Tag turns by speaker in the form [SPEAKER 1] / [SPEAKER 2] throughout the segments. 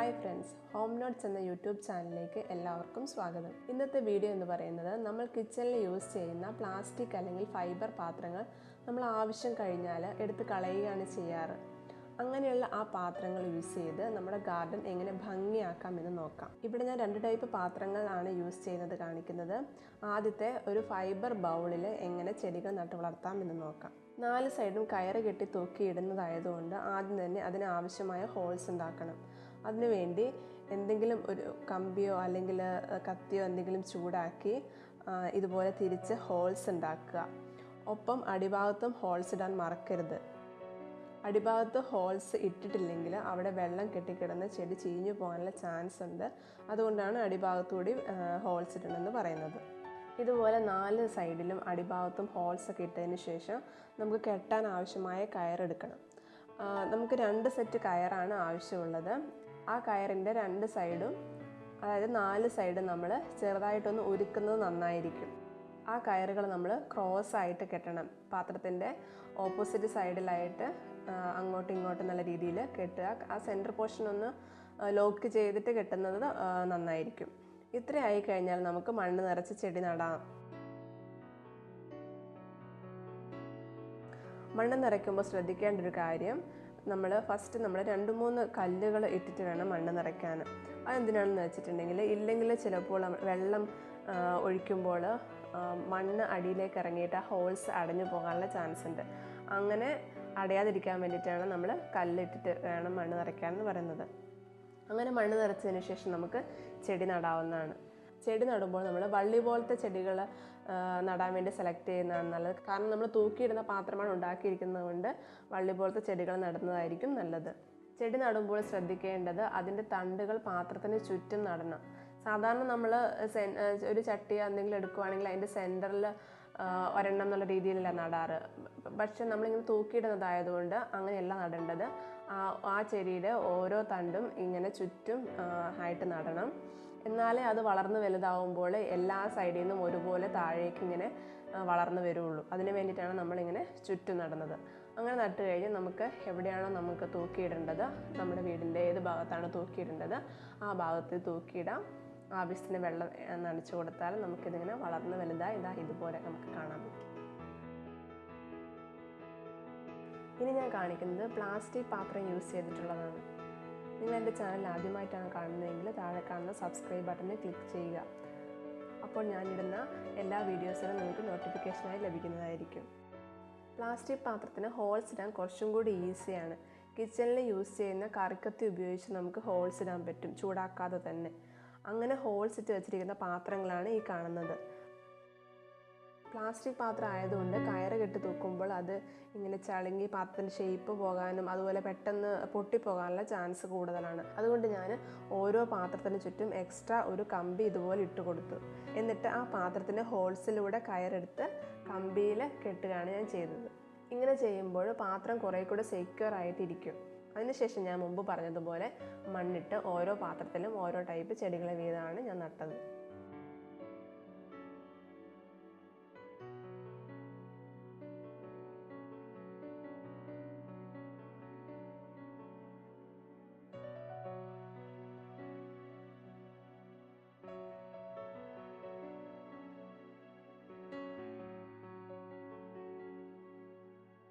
[SPEAKER 1] Hi friends, home notes എന്ന YouTube ചാനലിലേക്ക് എല്ലാവർക്കും സ്വാഗതം. ഇന്നത്തെ വീഡിയോ എന്ന് പറയുന്നത് നമ്മൾ കിച്ചണിൽ യൂസ് ചെയ്യുന്ന പ്ലാസ്റ്റിക് അല്ലെങ്കിൽ ഫൈബർ പാത്രങ്ങൾ നമ്മൾ ആവശ്യം കഴിഞ്ഞാൽ എടുത്ത് കളയുകയാണ് ചെയ്യാറ്. അങ്ങനെയുള്ള ആ പാത്രങ്ങൾ യൂസ് ചെയ്ത് നമ്മുടെ ഗാർഡൻ എങ്ങനെ ഭംഗിയാക്കാമെന്ന് നോക്കാം. ഇവിടെ ഞാൻ 2 ടൈപ്പ് പാത്രങ്ങളാണ് യൂസ് ചെയ്യുന്നത് കാണിക്കുന്നത്. ആദ്യത്തെ ഒരു ഫൈബർ ബൗളിൽ എങ്ങനെ ചെടികൾ നട്ടു വളർത്താമെന്ന് നോക്കാം. 4 സൈഡും കയറ് കെട്ടി തൂക്കിയിടുന്നതായതുകൊണ്ട് ആദ്യം തന്നെ അതിനാവശ്യമായ ഹോൾസ് ഉണ്ടാക്കണം. അതിനുവേണ്ടി എന്തെങ്കിലും ഒരു കമ്പിയോ അല്ലെങ്കിൽ കത്തിയോ എന്തെങ്കിലും ചൂടാക്കി ഇതുപോലെ തിരിച്ച് ഹോൾസ് ഉണ്ടാക്കുക. ഒപ്പം അടിഭാഗത്തും ഹോൾസ് ഇടാൻ മറക്കരുത്. അടിഭാഗത്ത് ഹോൾസ് ഇട്ടിട്ടില്ലെങ്കിൽ അവിടെ വെള്ളം കെട്ടിക്കിടന്ന് ചെടി ചീഞ്ഞു പോകാനുള്ള ചാൻസ് ഉണ്ട്. അതുകൊണ്ടാണ് അടിഭാഗത്തുകൂടി ഹോൾസ് ഇടണമെന്ന് പറയുന്നത്. ഇതുപോലെ 4 സൈഡിലും അടിഭാഗത്തും ഹോൾസൊക്കെ ഇട്ടതിന് ശേഷം നമുക്ക് കെട്ടാൻ ആവശ്യമായ കയറെടുക്കണം. നമുക്ക് 2 സെറ്റ് കയറാണ് ആവശ്യമുള്ളത്. ആ കയറിൻ്റെ 2 സൈഡും, അതായത് 4 സൈഡും നമ്മൾ ചെറുതായിട്ടൊന്ന് ഉരുക്കുന്നത് നന്നായിരിക്കും. ആ കയറുകൾ നമ്മൾ ക്രോസ് ആയിട്ട് കെട്ടണം. പാത്രത്തിൻ്റെ ഓപ്പോസിറ്റ് സൈഡിലായിട്ട് അങ്ങോട്ടും ഇങ്ങോട്ടും നല്ല രീതിയിൽ കെട്ടുക. ആ സെൻറ്റർ പോർഷൻ ഒന്ന് ലോക്ക് ചെയ്തിട്ട് കെട്ടുന്നത് നന്നായിരിക്കും. ഇത്രയായി കഴിഞ്ഞാൽ നമുക്ക് മണ്ണ് നിറച്ച് ചെടി നടാം. മണ്ണ് നിറയ്ക്കുമ്പോൾ ശ്രദ്ധിക്കേണ്ട ഒരു കാര്യം, നമ്മൾ 2-3 കല്ലുകൾ ഇട്ടിട്ട് വേണം മണ്ണ് നിറയ്ക്കാൻ. അതെന്തിനാണെന്ന് വെച്ചിട്ടുണ്ടെങ്കിൽ, ഇല്ലെങ്കിൽ ചിലപ്പോൾ വെള്ളം ഒഴിക്കുമ്പോൾ മണ്ണ് അടിയിലേക്ക് ഇറങ്ങിയിട്ട് ആ ഹോൾസ് അടഞ്ഞു പോകാനുള്ള ചാൻസ് ഉണ്ട്. അങ്ങനെ അടയാതിരിക്കാൻ വേണ്ടിയിട്ടാണ് നമ്മൾ കല്ലിട്ടിട്ട് വേണം മണ്ണ് നിറയ്ക്കാനെന്ന് പറയുന്നത്. അങ്ങനെ മണ്ണ് നിറച്ചതിന് ശേഷം നമുക്ക് ചെടി നടാവുന്നതാണ്. ചെടി നടുമ്പോൾ നമ്മൾ വള്ളി പോലത്തെ ചെടികൾ നടാൻ വേണ്ടി സെലക്ട് ചെയ്യുന്നതാണ് നല്ലത്. കാരണം നമ്മൾ തൂക്കിയിടുന്ന പാത്രമാണ് ഉണ്ടാക്കിയിരിക്കുന്നത് കൊണ്ട് വള്ളി പോലത്തെ ചെടികൾ നടുന്നതായിരിക്കും നല്ലത്. ചെടി നടുമ്പോൾ ശ്രദ്ധിക്കേണ്ടത്, അതിൻ്റെ തണ്ടുകൾ പാത്രത്തിന് ചുറ്റും നടണം. സാധാരണ നമ്മൾ ഒരു ചട്ടി എന്തെങ്കിലും എടുക്കുകയാണെങ്കിൽ അതിൻ്റെ സെൻറ്ററിൽ ഒരെണ്ണം എന്നുള്ള രീതിയിലല്ല നടാറ്. പക്ഷെ നമ്മളിങ്ങനെ തൂക്കിയിടുന്നതായതുകൊണ്ട് അങ്ങനെയല്ല നടേണ്ടത്. ആ ചെടിയുടെ ഓരോ തണ്ടും ഇങ്ങനെ ചുറ്റും ആയിട്ട് നടണം. എന്നാലേ അത് വളർന്ന് വലുതാവുമ്പോൾ എല്ലാ സൈഡിൽ നിന്നും ഒരുപോലെ താഴേക്ക് ഇങ്ങനെ വളർന്നു വരുള്ളൂ. അതിന് വേണ്ടിയിട്ടാണ് നമ്മളിങ്ങനെ ചുറ്റും നടുന്നത്. അങ്ങനെ നട്ട് കഴിഞ്ഞ് നമുക്ക് എവിടെയാണോ നമുക്ക് തൂക്കിയിടേണ്ടത്, നമ്മുടെ വീടിൻ്റെ ഏത് ഭാഗത്താണ് തൂക്കിയിടേണ്ടത് ആ ഭാഗത്ത് തൂക്കിയിടാം. ആവശ്യത്തിന് വെള്ളം നനച്ചു കൊടുത്താൽ നമുക്കിതിങ്ങനെ വളർന്ന് വലുതായി ഇതുപോലെ നമുക്ക് കാണാൻ പറ്റും. ഇനി ഞാൻ കാണിക്കുന്നത് പ്ലാസ്റ്റിക് പാത്രം യൂസ് ചെയ്തിട്ടുള്ളതാണ്. നിങ്ങൾ എൻ്റെ ചാനൽ ആദ്യമായിട്ടാണ് കാണുന്നതെങ്കിൽ താഴെ കാണുന്ന സബ്സ്ക്രൈബ് ബട്ടണിൽ ക്ലിക്ക് ചെയ്യുക. അപ്പോൾ ഞാനിടുന്ന എല്ലാ വീഡിയോസിനും നിങ്ങൾക്ക് നോട്ടിഫിക്കേഷനായി ലഭിക്കുന്നതായിരിക്കും. പ്ലാസ്റ്റിക് പാത്രത്തിന് ഹോൾസ് ഇടാൻ കുറച്ചും കൂടി ഈസിയാണ്. കിച്ചണിൽ യൂസ് ചെയ്യുന്ന കറിക്കത്തി ഉപയോഗിച്ച് നമുക്ക് ഹോൾസ് ഇടാൻ പറ്റും, ചൂടാക്കാതെ തന്നെ. അങ്ങനെ ഹോൾസ് ഇട്ട് വെച്ചിരിക്കുന്ന പാത്രങ്ങളാണ് ഈ കാണുന്നത്. പ്ലാസ്റ്റിക് പാത്രം ആയതുകൊണ്ട് കയറ് കെട്ടി തൂക്കുമ്പോൾ അത് ഇങ്ങനെ ചളുങ്ങി പാത്രത്തിൻ്റെ ഷേപ്പ് പോകാനും അതുപോലെ പെട്ടെന്ന് പൊട്ടിപ്പോകാനുള്ള ചാൻസ് കൂടുതലാണ്. അതുകൊണ്ട് ഞാൻ ഓരോ പാത്രത്തിന് ചുറ്റും എക്സ്ട്രാ ഒരു കമ്പി ഇതുപോലെ ഇട്ട് കൊടുത്തു. എന്നിട്ട് ആ പാത്രത്തിൻ്റെ ഹോൾസിലൂടെ കയറെടുത്ത് കമ്പിയിൽ കെട്ടുകയാണ് ഞാൻ ചെയ്തത്. ഇങ്ങനെ ചെയ്യുമ്പോൾ പാത്രം കുറേ കൂടെ സെക്യൂർ ആയിട്ടിരിക്കും. അതിനുശേഷം ഞാൻ മുമ്പ് പറഞ്ഞതുപോലെ മണ്ണിട്ട് ഓരോ പാത്രത്തിലും ഓരോ ടൈപ്പ് ചെടികളെ വീതമാണ് ഞാൻ നട്ടത്.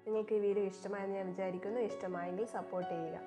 [SPEAKER 1] നിങ്ങൾക്ക് ഈ വീഡിയോ ഇഷ്ടമായെന്ന് ഞാൻ വിചാരിക്കുന്നു. ഇഷ്ടമായെങ്കിൽ സപ്പോർട്ട് ചെയ്യുക.